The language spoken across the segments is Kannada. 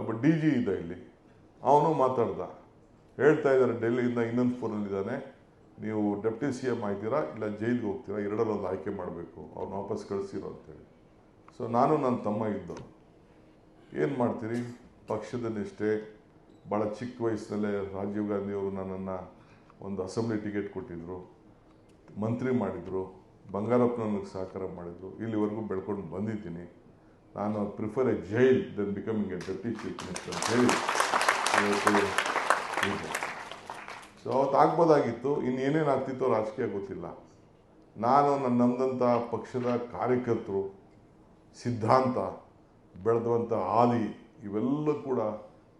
ಒಬ್ಬ ಡಿ ಜಿ ಇದ್ದ ಇಲ್ಲಿ, ಅವನು ಮಾತಾಡ್ದ, ಹೇಳ್ತಾ ಇದ್ದಾರೆ ಡೆಲ್ಲಿಯಿಂದ ಇನ್ನೊಂದು ಫೋನಲ್ಲಿದ್ದಾನೆ, ನೀವು ಡೆಪ್ಟಿ ಸಿ ಎಮ್ ಆಯ್ತೀರಾ ಇಲ್ಲ ಜೈಲಿಗೆ ಹೋಗ್ತೀರಾ, ಎರಡರಲ್ಲೊಂದು ಆಯ್ಕೆ ಮಾಡಬೇಕು, ಅವ್ನು ವಾಪಸ್ ಕಳಿಸಿರೋ ಅಂತೇಳಿ. ಸೊ ನಾನು ನನ್ನ ತಮ್ಮ ಇದ್ದು ಏನು ಮಾಡ್ತೀರಿ, ಪಕ್ಷದ ನಿಷ್ಠೆ. ಭಾಳ ಚಿಕ್ಕ ವಯಸ್ಸಿನಲ್ಲೇ ರಾಜೀವ್ ಗಾಂಧಿಯವರು ನನ್ನನ್ನು ಒಂದು ಅಸೆಂಬ್ಲಿ ಟಿಕೆಟ್ ಕೊಟ್ಟಿದ್ದರು, ಮಂತ್ರಿ ಮಾಡಿದರು, ಬಂಗಾರಪ್ಪ ನನಗೆ ಸಹಕಾರ ಮಾಡಿದರು, ಇಲ್ಲಿವರೆಗೂ ಬೆಳ್ಕೊಂಡು ಬಂದಿದ್ದೀನಿ. ನಾನು prefer a jail then becoming a deputy chief minister ಅಂತ ಹೇಳಿ ಸೊ ಅವತ್ತು ಆಗ್ಬೋದಾಗಿತ್ತು. ಇನ್ನೇನೇನು ಆಗ್ತಿತ್ತೋ ರಾಜಕೀಯ ಗೊತ್ತಿಲ್ಲ. ನಾನು ನಮ್ಮದಂಥ ಪಕ್ಷದ ಕಾರ್ಯಕರ್ತರು, ಸಿದ್ಧಾಂತ ಬೆಳೆದಂಥ ಹಾದಿ, ಇವೆಲ್ಲ ಕೂಡ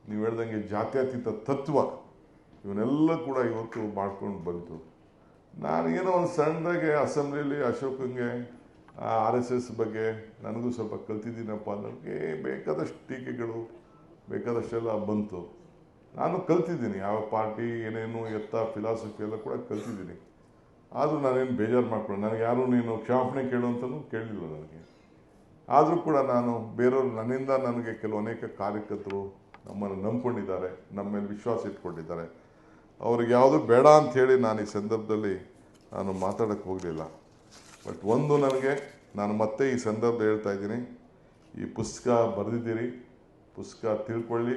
ನೀವು ಹೇಳ್ದಂಗೆ ಜಾತ್ಯತೀತ ತತ್ವ, ಇವನ್ನೆಲ್ಲ ಕೂಡ ಇವತ್ತು ಮಾಡ್ಕೊಂಡು ಬಂತು. ನಾನು ಏನೋ ಒಂದು ಸಣ್ಣದಾಗೆ ಅಸೆಂಬ್ಲಿಯಲ್ಲಿ ಅಶೋಕಂಗೆ RSS ಬಗ್ಗೆ ನನಗೂ ಸ್ವಲ್ಪ ಕಲ್ತಿದ್ದೀನಪ್ಪ ಅನ್ನೋಕ್ಕೆ ಬೇಕಾದಷ್ಟು ಟೀಕೆಗಳು ಬೇಕಾದಷ್ಟೆಲ್ಲ ಬಂತು. ನಾನು ಕಲ್ತಿದ್ದೀನಿ, ಯಾವ ಪಾರ್ಟಿ ಏನೇನು ಎತ್ತ ಫಿಲಾಸಫಿ ಎಲ್ಲ ಕೂಡ ಕಲ್ತಿದ್ದೀನಿ. ಆದರೂ ನಾನೇನು ಬೇಜಾರು ಮಾಡ್ಕೊಂಡು, ನನಗೆ ಯಾರೂ ನೀನು ಕ್ಷಮಾಪಣೆ ಕೇಳುವಂತನೂ ಕೇಳಲಿಲ್ಲ ನನಗೆ. ಆದರೂ ಕೂಡ ನಾನು ಬೇರೆಯವರು ನನ್ನಿಂದ ನನಗೆ ಅನೇಕ ಕಾರ್ಯಕರ್ತರು ನಮ್ಮನ್ನು ನಂಬ್ಕೊಂಡಿದ್ದಾರೆ, ನಮ್ಮ ಮೇಲೆ ವಿಶ್ವಾಸ ಇಟ್ಕೊಂಡಿದ್ದಾರೆ. ಅವ್ರಿಗೆ ಯಾವುದು ಬೇಡ ಅಂಥೇಳಿ ನಾನು ಈ ಸಂದರ್ಭದಲ್ಲಿ ನಾನು ಮಾತಾಡೋಕ್ಕೆ ಹೋಗಲಿಲ್ಲ. ಬಟ್ ಒಂದು ನಾನು ಮತ್ತೆ ಈ ಸಂದರ್ಭದಲ್ಲಿ ಹೇಳ್ತಾ ಇದ್ದೀನಿ, ಈ ಪುಸ್ತಕ ಬರೆದಿದ್ದೀರಿ, ಪುಸ್ತಕ ತಿಳ್ಕೊಳ್ಳಿ,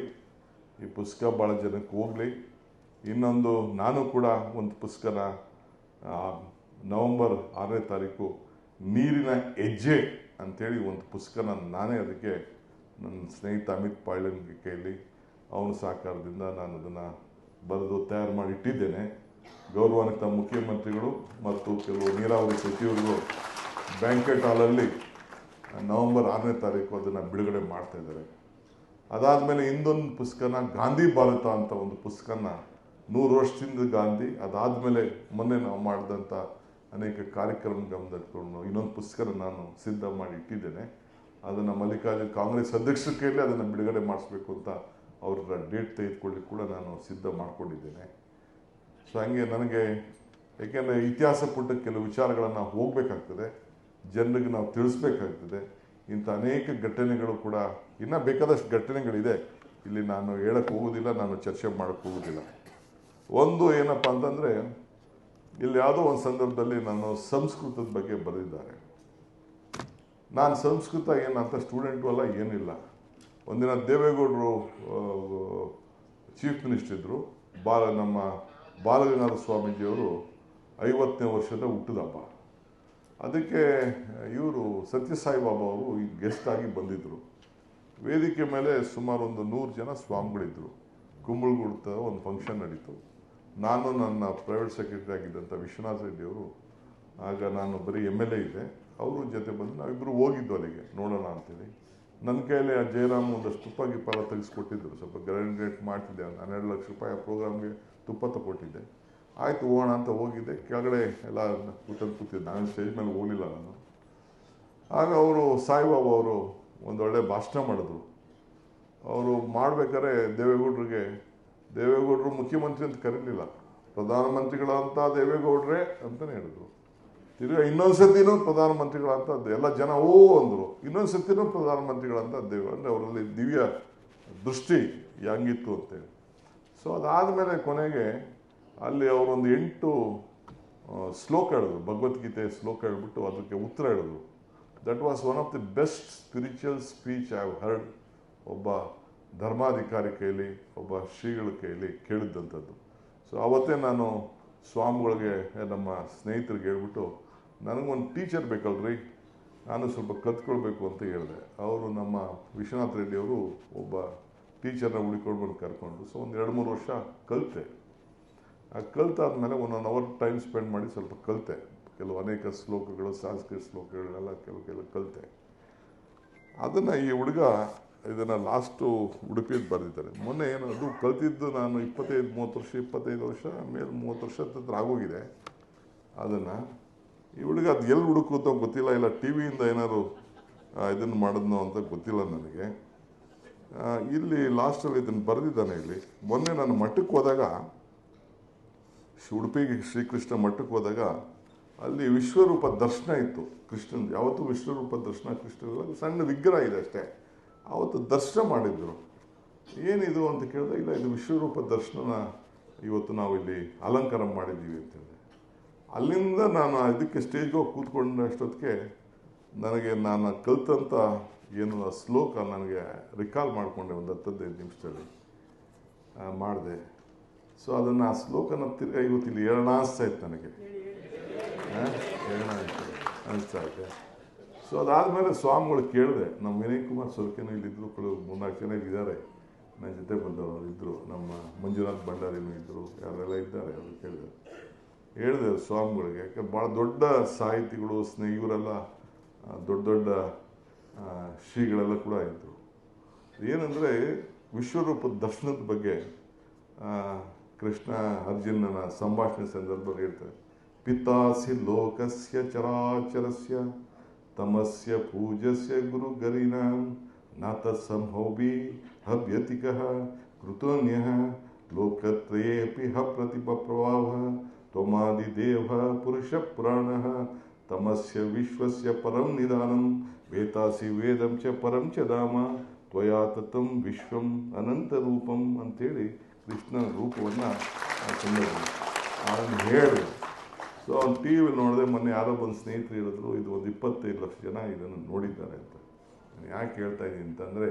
ಈ ಪುಸ್ತಕ ಭಾಳ ಜನಕ್ಕೆ ಹೋಗಲಿ. ಇನ್ನೊಂದು ನಾನು ಕೂಡ ಒಂದು ಪುಸ್ತಕನ ನವಂಬರ್ 6ನೇ ತಾರೀಕು ನೀರಿನ ಹೆಜ್ಜೆ ಅಂಥೇಳಿ ಒಂದು ಪುಸ್ತಕನ ನಾನೇ ಅದಕ್ಕೆ ನನ್ನ ಸ್ನೇಹಿತ ಅಮಿತ್ ಪಾಳ್ಯನ್ ಕೈಯಲ್ಲಿ ಅವನ ಸಹಕಾರದಿಂದ ನಾನು ಅದನ್ನು ಬರೆದು ತಯಾರು ಮಾಡಿ ಇಟ್ಟಿದ್ದೇನೆ. ಗೌರವಾನ್ವಿತ ಮುಖ್ಯಮಂತ್ರಿಗಳು ಮತ್ತು ಕೆಲವು ನೀರಾವರಿ ಸಚಿವರುಗಳು ಬ್ಯಾಂಕೆಟ್ ಹಾಲಲ್ಲಿ ನವಂಬರ್ 6ನೇ ತಾರೀಕು ಅದನ್ನು ಬಿಡುಗಡೆ ಮಾಡ್ತಾಯಿದ್ದಾರೆ. ಅದಾದಮೇಲೆ ಇನ್ನೊಂದು ಪುಸ್ತಕನ ಗಾಂಧಿ ಭಾರತ ಅಂತ ಒಂದು ಪುಸ್ತಕನ 100 ವರ್ಷದಿಂದ ಗಾಂಧಿ, ಅದಾದಮೇಲೆ ಮೊನ್ನೆ ನಾವು ಮಾಡಿದಂಥ ಅನೇಕ ಕಾರ್ಯಕ್ರಮ ಗಮನಿಟ್ಕೊಂಡು ಇನ್ನೊಂದು ಪುಸ್ತಕನ ನಾನು ಸಿದ್ಧ ಮಾಡಿ ಇಟ್ಟಿದ್ದೇನೆ. ಅದನ್ನು ಮಲ್ಲಿಕಾರ್ಜುನ್ ಕಾಂಗ್ರೆಸ್ ಅಧ್ಯಕ್ಷರ ಕೈಯಲ್ಲಿ ಅದನ್ನು ಬಿಡುಗಡೆ ಮಾಡಿಸ್ಬೇಕು ಅಂತ ಅವ್ರ ಡೇಟ್ ತೆಗೆದುಕೊಳ್ಳಿ ಕೂಡ ನಾನು ಸಿದ್ಧ ಮಾಡ್ಕೊಂಡಿದ್ದೇನೆ. ಸೊ ಹಂಗೆ ನನಗೆ, ಏಕೆಂದರೆ ಇತಿಹಾಸ ಪುಟ್ಟ ಕೆಲವು ವಿಚಾರಗಳನ್ನು ಹೋಗಬೇಕಾಗ್ತದೆ, ಜನರಿಗೆ ನಾವು ತಿಳಿಸ್ಬೇಕಾಗ್ತದೆ. ಇಂಥ ಅನೇಕ ಘಟನೆಗಳು ಕೂಡ ಇನ್ನೂ ಬೇಕಾದಷ್ಟು ಘಟನೆಗಳಿದೆ, ಇಲ್ಲಿ ನಾನು ಹೇಳಕ್ಕೆ ಹೋಗೋದಿಲ್ಲ, ನಾನು ಚರ್ಚೆ ಮಾಡೋಕ್ಕೆ ಹೋಗೋದಿಲ್ಲ. ಒಂದು ಏನಪ್ಪ ಅಂತಂದರೆ, ಇಲ್ಲಿ ಯಾವುದೋ ಒಂದು ಸಂದರ್ಭದಲ್ಲಿ ನಾನು ಸಂಸ್ಕೃತದ ಬಗ್ಗೆ ಬರೆದಿದ್ದಾರೆ. ನಾನು ಸಂಸ್ಕೃತ ಏನಂತ ಸ್ಟೂಡೆಂಟು ಅಲ್ಲ, ಏನಿಲ್ಲ. ಒಂದಿನ ದೇವೇಗೌಡರು ಚೀಫ್ ಮಿನಿಸ್ಟರ್ ಇದ್ದರು, ನಮ್ಮ ಬಾಲಗಂಗಾಧರ ಸ್ವಾಮೀಜಿಯವರು 50ನೇ ವರ್ಷದ ಹುಟ್ಟಿದ ಹಬ್ಬ. ಅದಕ್ಕೆ ಇವರು ಸತ್ಯಸಾಯಿ ಬಾಬಾ ಅವರು ಈ ಗೆಸ್ಟ್ ಆಗಿ ಬಂದಿದ್ದರು. ವೇದಿಕೆ ಮೇಲೆ ಸುಮಾರು ಒಂದು 100 ಜನ ಸ್ವಾಮಿಗಳಿದ್ದರು. ಕುಂಬಳಗುಡ್ತ ಒಂದು ಫಂಕ್ಷನ್ ನಡೀತು. ನಾನು ನನ್ನ ಪ್ರೈವೇಟ್ ಸೆಕ್ರೆಟರಿ ಆಗಿದ್ದಂಥ ವಿಶ್ವನಾಥ್ ರೆಡ್ಡಿ ಅವರು, ಆಗ ನಾನು ಬರೀ MLA ಇದ್ದೆ, ಅವರು ಜೊತೆ ಬಂದು ನಾವಿಬ್ಬರು ಹೋಗಿದ್ದು ಅಲ್ಲಿಗೆ ನೋಡೋಣ ಅಂತೇಳಿ. ನನ್ನ ಕೈಯಲ್ಲಿ ಆ ಜಯರಾಮ್ ಒಂದಷ್ಟು ತುಪ್ಪ ಗಿಪ್ಪ ತೆಗೆಸ್ಕೊಟ್ಟಿದ್ದರು, ಸ್ವಲ್ಪ ಗ್ರ್ಯಾಂಡ್ ಮಾಡ್ತಿದ್ದೆ. 12 ಲಕ್ಷ ರೂಪಾಯಿ ಆ ಪ್ರೋಗ್ರಾಮ್ಗೆ ತುಪ್ಪ ತಗೊಟ್ಟಿದ್ದೆ. ಆಯಿತು ಹೋಗೋಣ ಅಂತ ಹೋಗಿದ್ದೆ. ಕೆಳಗಡೆ ಎಲ್ಲ ಕೂತಿದ್ದೆ, ನಾನು ಸ್ಟೇಜ್ ಮೇಲೆ ಹೋಗಲಿಲ್ಲ ನಾನು. ಆಗ ಅವರು ಸಾಯಿಬಾಬಾ ಅವರು ಒಂದೊಳ್ಳೆ ಭಾಷಣ ಮಾಡಿದ್ರು. ಅವರು ಮಾಡಬೇಕಾದ್ರೆ ದೇವೇಗೌಡರು ಮುಖ್ಯಮಂತ್ರಿ ಅಂತ ಕರೀಲಿಲ್ಲ, ಪ್ರಧಾನಮಂತ್ರಿಗಳಂತ ದೇವೇಗೌಡ್ರೆ ಅಂತಲೇ ಹೇಳಿದ್ರು. ತಿರ್ಗಿ ಇನ್ನೊಂದು ಸತಿನೂ ಪ್ರಧಾನಮಂತ್ರಿಗಳಂತ ಎಲ್ಲ ಜನ ಓ ಅಂದರು. ಇನ್ನೊಂದು ಸತಿನೂ ಪ್ರಧಾನಮಂತ್ರಿಗಳಂತ ಅಂದರೆ ಅವರಲ್ಲಿ ದಿವ್ಯ ದೃಷ್ಟಿ ಹೆಂಗಿತ್ತು ಅಂತೇಳಿ. ಸೊ ಅದಾದಮೇಲೆ ಕೊನೆಗೆ ಅಲ್ಲಿ ಅವರೊಂದು 8 ಶ್ಲೋಕ ಹೇಳಿದ್ರು, ಭಗವದ್ಗೀತೆ ಶ್ಲೋಕ ಹೇಳ್ಬಿಟ್ಟು ಅದಕ್ಕೆ ಉತ್ತರ ಹೇಳಿದ್ರು. That was one of the best spiritual speech I have heard. ಒಬ್ಬ ಧರ್ಮಾಧಿಕಾರಿ ಕೈಲಿ, ಒಬ್ಬ ಶ್ರೀಗಳ ಕೈಲಿ ಕೇಳಿದ್ದಂಥದ್ದು. ಸೊ ಅವತ್ತೇ ನಾನು ಸ್ವಾಮಿಗಳಿಗೆ, ನಮ್ಮ ಸ್ನೇಹಿತರಿಗೆ ಹೇಳ್ಬಿಟ್ಟು, ನನಗೊಂದು ಟೀಚರ್ ಬೇಕಲ್ರಿ, ನಾನು ಸ್ವಲ್ಪ ಕಲ್ತ್ಕೊಳ್ಬೇಕು ಅಂತ ಹೇಳಿದೆ. ಅವರು ನಮ್ಮ ವಿಶ್ವನಾಥ್ ರೆಡ್ಡಿ ಅವರು ಒಬ್ಬ ಟೀಚರ್ನ ಹುಡುಕೊಂಡು ಬಂದು ಕರ್ಕೊಂಡು, ಸೊ ಒಂದು 2-3 ವರ್ಷ ಕಲಿತೆ. ಆ ಕಲ್ತಾದ್ಮೇಲೆ 1 ಅವರ್ ಟೈಮ್ ಸ್ಪೆಂಡ್ ಮಾಡಿ ಸ್ವಲ್ಪ ಕಲಿತೆ. ಅನೇಕ ಶ್ಲೋಕಗಳು, ಸಂಸ್ಕೃತ ಶ್ಲೋಕಗಳೆಲ್ಲ ಕೆಲವು ಕಲಿತೆ. ಅದನ್ನು ಈ ಹುಡುಗ ಇದನ್ನು ಲಾಸ್ಟು ಉಡುಪಿಯಲ್ಲಿ ಬರೆದಿದ್ದಾರೆ. ಮೊನ್ನೆ ಏನು ಅದು ಕಲ್ತಿದ್ದು ನಾನು 25 ವರ್ಷ ಮೇಲೆ 30 ವರ್ಷ ಹತ್ರ ಆಗೋಗಿದೆ. ಅದನ್ನು ಈ ಹುಡುಗ ಅದು ಎಲ್ಲಿ ಹುಡುಕುತ್ತೋ ಗೊತ್ತಿಲ್ಲ, ಇಲ್ಲ TV ಯಿಂದ ಏನಾದ್ರು ಇದನ್ನು ಮಾಡಿದ್ನೋ ಅಂತ ಗೊತ್ತಿಲ್ಲ ನನಗೆ. ಇಲ್ಲಿ ಲಾಸ್ಟಲ್ಲಿ ಇದನ್ನು ಬರೆದಿದ್ದಾನೆ. ಇಲ್ಲಿ ಮೊನ್ನೆ ನಾನು ಮಠಕ್ಕೆ ಹೋದಾಗ, ಉಡುಪಿಗೆ ಶ್ರೀಕೃಷ್ಣ ಮಠಕ್ಕೆ ಹೋದಾಗ, ಅಲ್ಲಿ ವಿಶ್ವರೂಪ ದರ್ಶನ ಇತ್ತು ಕೃಷ್ಣನ್. ಯಾವತ್ತೂ ವಿಶ್ವರೂಪ ದರ್ಶನ ಕೃಷ್ಣ ಸಣ್ಣ ವಿಗ್ರಹ ಇದೆ ಅಷ್ಟೇ. ಆವತ್ತು ದರ್ಶನ ಮಾಡಿದ್ರು. ಏನಿದು ಅಂತ ಕೇಳಿದೆ. ಇಲ್ಲ, ಇದು ವಿಶ್ವರೂಪ ದರ್ಶನ ಇವತ್ತು ನಾವು ಇಲ್ಲಿ ಅಲಂಕಾರ ಮಾಡಿದ್ದೀವಿ ಅಂತೇಳಿ. ಅಲ್ಲಿಂದ ನಾನು ಇದಕ್ಕೆ ಸ್ಟೇಜ್ಗೆ ಹೋಗಿ ಕೂತ್ಕೊಂಡ ಅಷ್ಟೊತ್ತಿಗೆ ನನಗೆ ನಾನು ಕಲಿತಂಥ ಏನು ಶ್ಲೋಕ ನನಗೆ ರಿಕಾಲ್ ಮಾಡಿಕೊಂಡೆ ಒಂದು 10-15 ನಿಮಿಷದಲ್ಲಿ ಮಾಡಿದೆ. ಸೊ ಅದನ್ನು ಆ ಶ್ಲೋಕನ ತಿರ್ಗಿ ಇವತ್ತು ಇಲ್ಲಿ ಹೇಳೋಣ ಅನಿಸ್ತಾ ಇತ್ತು ನನಗೆ, ಹೇಳೋಣ ಅನಿಸ್ತಾ ಐತೆ. ಸೊ ಅದಾದಮೇಲೆ ಸ್ವಾಮಿಗಳು ಕೇಳಿದೆ. ನಮ್ಮ ವಿನಯ್ ಕುಮಾರ್ ಸೊರ್ಕೆನೂ ಇಲ್ಲಿದ್ದರು, 3-4 ಜನ ಇಲ್ಲಿದ್ದಾರೆ ನನ್ನ ಜೊತೆ ಬಂದವರು ಇದ್ದರು, ನಮ್ಮ ಮಂಜುನಾಥ್ ಭಂಡಾರಿನೂ ಇದ್ದರು, ಯಾರೆಲ್ಲ ಇದ್ದಾರೆ ಅವರು ಹೇಳಿದೆ ಸ್ವಾಮಿಗಳಿಗೆ. ಯಾಕೆ ಭಾಳ ದೊಡ್ಡ ಸಾಹಿತಿಗಳು ಇವರೆಲ್ಲ ದೊಡ್ಡ ದೊಡ್ಡ ಶ್ರೀಗಳೆಲ್ಲ ಕೂಡ ಇದ್ದರು. ಏನಂದರೆ ವಿಶ್ವರೂಪದ ದರ್ಶನದ ಬಗ್ಗೆ ಕೃಷ್ಣ ಅರ್ಜುನನ ಸಂಭಾಷಣೆ ಸಂದರ್ಭದಲ್ಲಿ ಹೇಳ್ತಾರೆ, ಪಿತಾಸಿ ಲೋಕಸ್ಯ ಚರಾಚರಸ್ಯ ತಮಸ್ಯ ಪೂಜಸ್ಯ ಗುರು ಗರಿನಾಂ ನಾತ ಸಂಭೋಭಿ ಹವ್ಯತಿಕಃ ಕೃತೋನ್ಯಃ ಲೋಕತ್ರಯೇಪಿ ಹ ಪ್ರತಿಭಪ್ರವಾಹ ತ್ವಮಾದಿದೇವ ಪುರುಷ ಪುರಾಣಃ ತಮಸ್ಯ ವಿಶ್ವಸ್ಯ ಪರಂ ನಿಧಾನಂ ವೇತಾಸಿ ವೇದಂ ಚ ಪರಂ ಚ ಧಾಮ ತ್ವಯಾ ತತಂ ವಿಶ್ವಂ ಅನಂತ ರೂಪಂ ಅಂತೇಳಿ ಕೃಷ್ಣನ ರೂಪವನ್ನು ಅದನ್ನು ಹೇಳಿದೆ. ಸೊ ಅವ್ನು ಟಿ ವಿಲಿ ನೋಡಿದೆ. ಮೊನ್ನೆ ಯಾರೋ ಬಂದು ಸ್ನೇಹಿತರು ಹೇಳಿದ್ರು, ಇದು ಒಂದು 25 ಲಕ್ಷ ಜನ ಇದನ್ನು ನೋಡಿದ್ದಾರೆ ಅಂತ. ನಾನು ಯಾಕೆ ಹೇಳ್ತಾ ಇದ್ದೀನಿ ಅಂತಂದರೆ,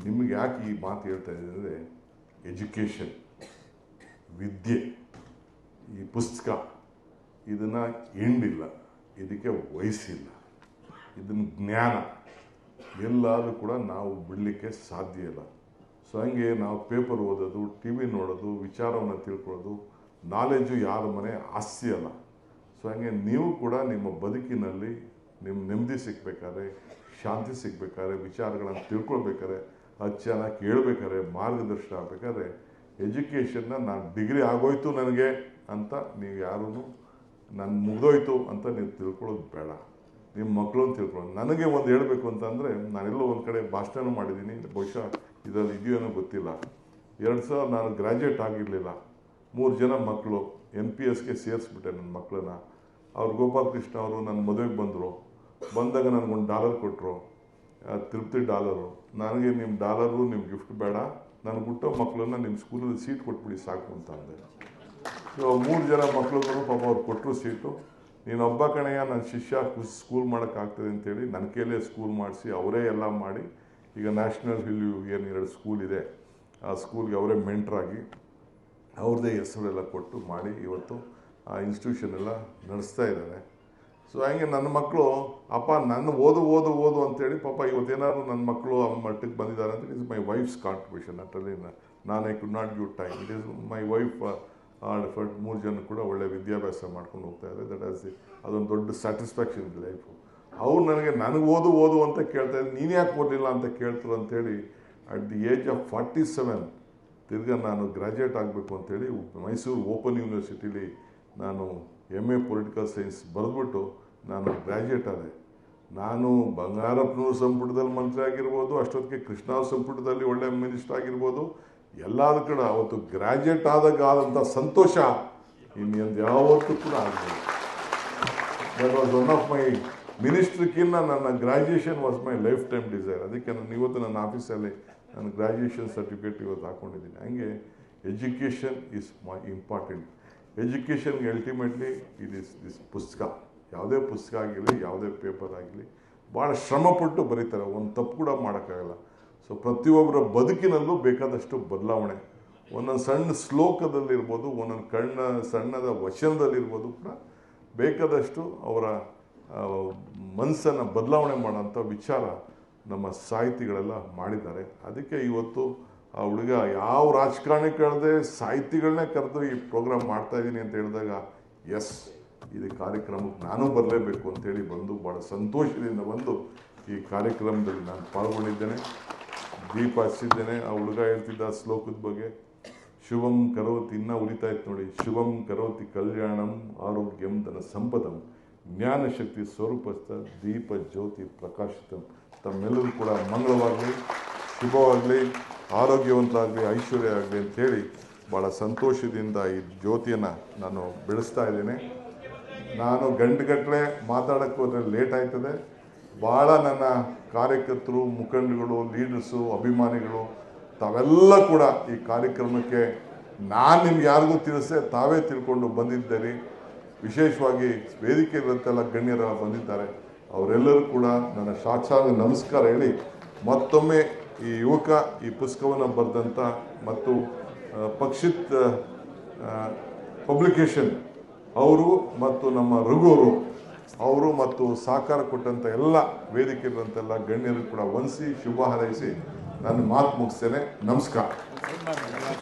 ನಿಮಗೆ ಯಾಕೆ ಈ ಮಾತು ಹೇಳ್ತಾ ಇದ್ದೀನಿ ಅಂದರೆ, ಎಜುಕೇಷನ್, ವಿದ್ಯೆ, ಈ ಪುಸ್ತಕ ಇದನ್ನು ಎಂಡಿಲ್ಲ, ಇದಕ್ಕೆ ವಯಸ್ಸಿಲ್ಲ. ಇದನ್ನು ಜ್ಞಾನ ಎಲ್ಲಾದರೂ ಕೂಡ ನಾವು ಬಿಡಲಿಕ್ಕೆ ಸಾಧ್ಯ ಇಲ್ಲ. ಸೊ ಹಂಗೆ ನಾವು ಪೇಪರ್ ಓದೋದು, ಟಿ ವಿ ನೋಡೋದು, ವಿಚಾರವನ್ನು ತಿಳ್ಕೊಳ್ಳೋದು, ನಾಲೆಜು ಯಾರ ಮನೆ ಆಸ್ತಿ ಅಲ್ಲ. ಸೊ ಹಂಗೆ ನೀವು ಕೂಡ ನಿಮ್ಮ ಬದುಕಿನಲ್ಲಿ ನಿಮ್ಮ ನೆಮ್ಮದಿ ಸಿಗಬೇಕಾದ್ರೆ, ಶಾಂತಿ ಸಿಗಬೇಕಾದ್ರೆ, ವಿಚಾರಗಳನ್ನು ತಿಳ್ಕೊಳ್ಬೇಕಾದ್ರೆ, ಅದು ಚೆನ್ನಾಗಿ ಕೇಳಬೇಕಾದ್ರೆ, ಮಾರ್ಗದರ್ಶನ ಆಗಬೇಕಾದ್ರೆ ಎಜುಕೇಷನ್ನ ನಾನು ಡಿಗ್ರಿ ಆಗೋಯ್ತು ನನಗೆ ಅಂತ ನೀವು ಯಾರೂ ನಾನು ಮುಗಿದೋಯ್ತು ಅಂತ ನೀವು ತಿಳ್ಕೊಳ್ಳೋದು ಬೇಡ. ನಿಮ್ಮ ಮಕ್ಕಳನ್ನು ತಿಳ್ಕೊಳ್ಳೋದು. ನನಗೆ ಒಂದು ಹೇಳಬೇಕು ಅಂತಂದರೆ, ನಾನೆಲ್ಲೋ ಒಂದು ಕಡೆ ಭಾಷಣ ಮಾಡಿದ್ದೀನಿ, ಬಹುಶಃ ಇದರಲ್ಲಿ ಇದೆಯೋ ಗೊತ್ತಿಲ್ಲ. 2000 ನಾನು ಗ್ರ್ಯಾಜುಯೇಟ್ ಆಗಿರಲಿಲ್ಲ. 3 ಜನ ಮಕ್ಕಳು NPSಗೆ ಸೇರಿಸ್ಬಿಟ್ಟೆ ನನ್ನ ಮಕ್ಕಳನ್ನ. ಅವ್ರು ಗೋಪಾಲಕೃಷ್ಣ ಅವರು ನನ್ನ ಮದುವೆಗೆ ಬಂದಾಗ ನನಗೊಂದು $1 ಕೊಟ್ಟರು, ತಿರುಪತಿ $. ನನಗೆ ನಿಮ್ಮ $, ನಿಮ್ಮ ಗಿಫ್ಟ್ ಬೇಡ, ನನಗೆ ಹುಟ್ಟೋ ಮಕ್ಕಳನ್ನ ನಿಮ್ಮ ಸ್ಕೂಲಲ್ಲಿ ಸೀಟ್ ಕೊಟ್ಬಿಡಿ ಸಾಕು ಅಂತ ಅಂದೆ. ಸೊ 3 ಜನ ಮಕ್ಕಳುಗಳು ಪಾಪ ಅವ್ರು ಕೊಟ್ಟರು ಸೀಟು. ನೀನು ಒಬ್ಬ ಕಣೆಯ ನನ್ನ ಶಿಷ್ಯ ಸ್ಕೂಲ್ ಮಾಡೋಕ್ಕಾಗ್ತದೆ ಅಂತೇಳಿ ನನ್ನ ಕೈಲೇ ಸ್ಕೂಲ್ ಮಾಡಿಸಿ ಅವರೇ ಎಲ್ಲ ಮಾಡಿ, ಈಗ ನ್ಯಾಷನಲ್ ವ್ಯಾಲ್ಯೂ ಏನು 2 ಸ್ಕೂಲ್ ಇದೆ, ಆ ಸ್ಕೂಲ್ಗೆ ಅವರೇ ಮೆಂಟ್ರಾಗಿ ಅವ್ರದ್ದೇ ಹೆಸರೆಲ್ಲ ಕೊಟ್ಟು ಮಾಡಿ ಇವತ್ತು ಆ ಇನ್ಸ್ಟಿಟ್ಯೂಷನ್ ಎಲ್ಲ ನಡೆಸ್ತಾ ಇದ್ದಾರೆ. ಸೊ ಹಂಗೆ ನನ್ನ ಮಕ್ಕಳು, ಅಪ್ಪ ನನ್ನ ಓದು ಅಂತೇಳಿ ಪಾಪ ಇವತ್ತೇನಾದ್ರು ನನ್ನ ಮಕ್ಕಳು ಆ ಮಟ್ಟಕ್ಕೆ ಬಂದಿದ್ದಾರೆ ಅಂತ, it is my wives contribution. ಅದರಲ್ಲಿ ನಾನು I could not give time. It is my wife effort. 3 ಜನ ಕೂಡ ಒಳ್ಳೆ ವಿದ್ಯಾಭ್ಯಾಸ ಮಾಡ್ಕೊಂಡು ಹೋಗ್ತಾ ಇದ್ದಾರೆ. ದಟ್ ಆಸ್ ಅದೊಂದು ದೊಡ್ಡ ಸ್ಯಾಟಿಸ್ಫ್ಯಾಕ್ಷನ್ ಇದೆ ಲೈಫು. ಅವ್ರು ನನಗೆ ಓದು ಅಂತ ಕೇಳ್ತಾ ಇದ್ದಾರೆ, ನೀನು ಯಾಕೆ ಓದಲಿಲ್ಲ ಅಂತ ಕೇಳ್ತಾರೆ ಅಂತೇಳಿ. ಅಟ್ ದಿ ಏಜ್ ಆಫ್ 47 ತಿರ್ಗಾ ನಾನು ಗ್ರ್ಯಾಜುಯೇಟ್ ಆಗಬೇಕು ಅಂತೇಳಿ ಮೈಸೂರು ಓಪನ್ ಯೂನಿವರ್ಸಿಟಿಲಿ ನಾನು MA ಪೊಲಿಟಿಕಲ್ ಸೈನ್ಸ್ ಬರೆದ್ಬಿಟ್ಟು ನಾನು ಗ್ರ್ಯಾಜುಯೇಟ್ ಆದೆ. ನಾನು ಬಂಗಾರಪ್ಪನವ್ರ ಸಂಪುಟದಲ್ಲಿ ಮಂತ್ರಿ ಆಗಿರ್ಬೋದು, ಅಷ್ಟೊತ್ತಿಗೆ ಕೃಷ್ಣ ಸಂಪುಟದಲ್ಲಿ ಒಳ್ಳೆ ಮಿನಿಸ್ಟರ್ ಆಗಿರ್ಬೋದು, ಎಲ್ಲಾದ ಕಡೆ ಅವತ್ತು ಗ್ರ್ಯಾಜುಯೇಟ್ ಆದಾಗ ಆದಂಥ ಸಂತೋಷ ಇನ್ನೊಂದು ಯಾವತ್ತೂ ಕೂಡ ಆಗಬೇಕು. That was one of my ಮಿನಿಸ್ಟ್ರಿಗಿನ್ನ ನನ್ನ graduation was my life time desire. ಅದಕ್ಕೆ ನಾನು ಇವತ್ತು ನನ್ನ ಆಫೀಸಲ್ಲಿ ನಾನು ಗ್ರ್ಯಾಜುಯೇಷನ್ ಸರ್ಟಿಫಿಕೇಟ್ ಇವತ್ತು ಹಾಕ್ಕೊಂಡಿದ್ದೀನಿ. ಹಂಗೆ ಎಜುಕೇಷನ್ ಈಸ್ ಮೈ ಇಂಪಾರ್ಟೆಂಟ್. ಎಜುಕೇಷನ್ಗೆ ಅಲ್ಟಿಮೇಟ್ಲಿ ಇಟ್ ಈಸ್ ದಿಸ್ ಪುಸ್ತಕ. ಯಾವುದೇ ಪುಸ್ತಕ ಆಗಿರಲಿ, ಯಾವುದೇ ಪೇಪರ್ ಆಗಲಿ, ಭಾಳ ಶ್ರಮಪಟ್ಟು ಬರೀತಾರೆ, ಒಂದು ತಪ್ಪು ಕೂಡ ಮಾಡೋಕ್ಕಾಗಲ್ಲ. ಸೊ ಪ್ರತಿಯೊಬ್ಬರ ಬದುಕಿನಲ್ಲೂ ಬೇಕಾದಷ್ಟು ಬದಲಾವಣೆ, ಒಂದೊಂದು ಸಣ್ಣ ಶ್ಲೋಕದಲ್ಲಿರ್ಬೋದು, ಒಂದೊಂದು ಸಣ್ಣದ ವಚನದಲ್ಲಿರ್ಬೋದು ಕೂಡ ಬೇಕಾದಷ್ಟು ಅವರ ಮನಸ್ಸನ್ನು ಬದಲಾವಣೆ ಮಾಡೋಂಥ ವಿಚಾರ ನಮ್ಮ ಸಾಹಿತಿಗಳೆಲ್ಲ ಮಾಡಿದ್ದಾರೆ. ಅದಕ್ಕೆ ಇವತ್ತು ಆ ಹುಡುಗ ಯಾವ ರಾಜಕಾರಣಿ ಕಳೆದೆ ಸಾಹಿತಿಗಳನ್ನೇ ಕರೆದು ಈ ಪ್ರೋಗ್ರಾಮ್ ಮಾಡ್ತಾಯಿದ್ದೀನಿ ಅಂತ ಹೇಳಿದಾಗ, ಎಸ್, ಇದು ಕಾರ್ಯಕ್ರಮಕ್ಕೆ ನಾನು ಬರಲೇಬೇಕು ಅಂತೇಳಿ ಬಂದು ಭಾಳ ಸಂತೋಷದಿಂದ ಬಂದು ಈ ಕಾರ್ಯಕ್ರಮದಲ್ಲಿ ನಾನು ಪಾಲ್ಗೊಂಡಿದ್ದೇನೆ, ದೀಪ ಹಚ್ಚಿದ್ದೇನೆ. ಆ ಹುಡುಗ ಹೇಳ್ತಿದ್ದ ಶ್ಲೋಕದ ಬಗ್ಗೆ, ಶುಭಂ ಕರೋತಿ, ಇನ್ನೂ ಉರಿತಾ ಇತ್ತು ನೋಡಿ, ಶುಭಂ ಕರೋತಿ ಕಲ್ಯಾಣಂ ಆರೋಗ್ಯಂ ಧನ ಸಂಪದಂ ಜ್ಞಾನಶಕ್ತಿ ಸ್ವರೂಪಸ್ಥ ದೀಪ ಜ್ಯೋತಿ ಪ್ರಕಾಶಿತಂ. ತಮ್ಮೆಲ್ಲರೂ ಕೂಡ ಮಂಗಳವಾಗಲಿ, ಶುಭವಾಗಲಿ, ಆರೋಗ್ಯವಂತರಾಗಲಿ, ಐಶ್ವರ್ಯ ಆಗಲಿ ಅಂಥೇಳಿ ಭಾಳ ಸಂತೋಷದಿಂದ ಈ ಜ್ಯೋತಿಯನ್ನು ನಾನು ಬೆಳೆಸ್ತಾ ಇದ್ದೇನೆ. ನಾನು ಗಂಟೆಗಟ್ಟಲೆ ಮಾತಾಡೋಕ್ಕೆ ಹೋದರೆ ಲೇಟ್ ಆಯ್ತದೆ. ಭಾಳ ನನ್ನ ಕಾರ್ಯಕರ್ತರು, ಮುಖಂಡಗಳು, ಲೀಡರ್ಸು, ಅಭಿಮಾನಿಗಳು ತಾವೆಲ್ಲ ಕೂಡ ಈ ಕಾರ್ಯಕ್ರಮಕ್ಕೆ ನಾನು ನಿಮ್ಗೆ ಯಾರಿಗೂ ತಿಳಿಸೆ ತಾವೇ ತಿಳ್ಕೊಂಡು ಬಂದಿದ್ದೀರಿ. ವಿಶೇಷವಾಗಿ ವೇದಿಕೆಗಳಂತೆಲ್ಲ ಗಣ್ಯರ ಬಂದಿದ್ದಾರೆ. ಅವರೆಲ್ಲರೂ ಕೂಡ ನನ್ನ ಸಾಷ್ಟಾಂಗ ನಮಸ್ಕಾರ ಹೇಳಿ ಮತ್ತೊಮ್ಮೆ ಈ ಯುವಕ ಈ ಪುಸ್ತಕವನ್ನು ಬರೆದಂಥ ಮತ್ತು ಪಕ್ಷಿತ್ ಪಬ್ಲಿಕೇಶನ್ ಅವರು ಮತ್ತು ನಮ್ಮ ರಘುವರು ಅವರು ಮತ್ತು ಸಹಕಾರ ಕೊಟ್ಟಂಥ ಎಲ್ಲ ವೇದಿಕೆಗಳಂತೆಲ್ಲ ಗಣ್ಯರು ಕೂಡ ವಂದಿಸಿ ಶುಭ ಹಾರೈಸಿ ನಾನು ಮಾತು ಮುಗಿಸ್ತೇನೆ. ನಮಸ್ಕಾರ.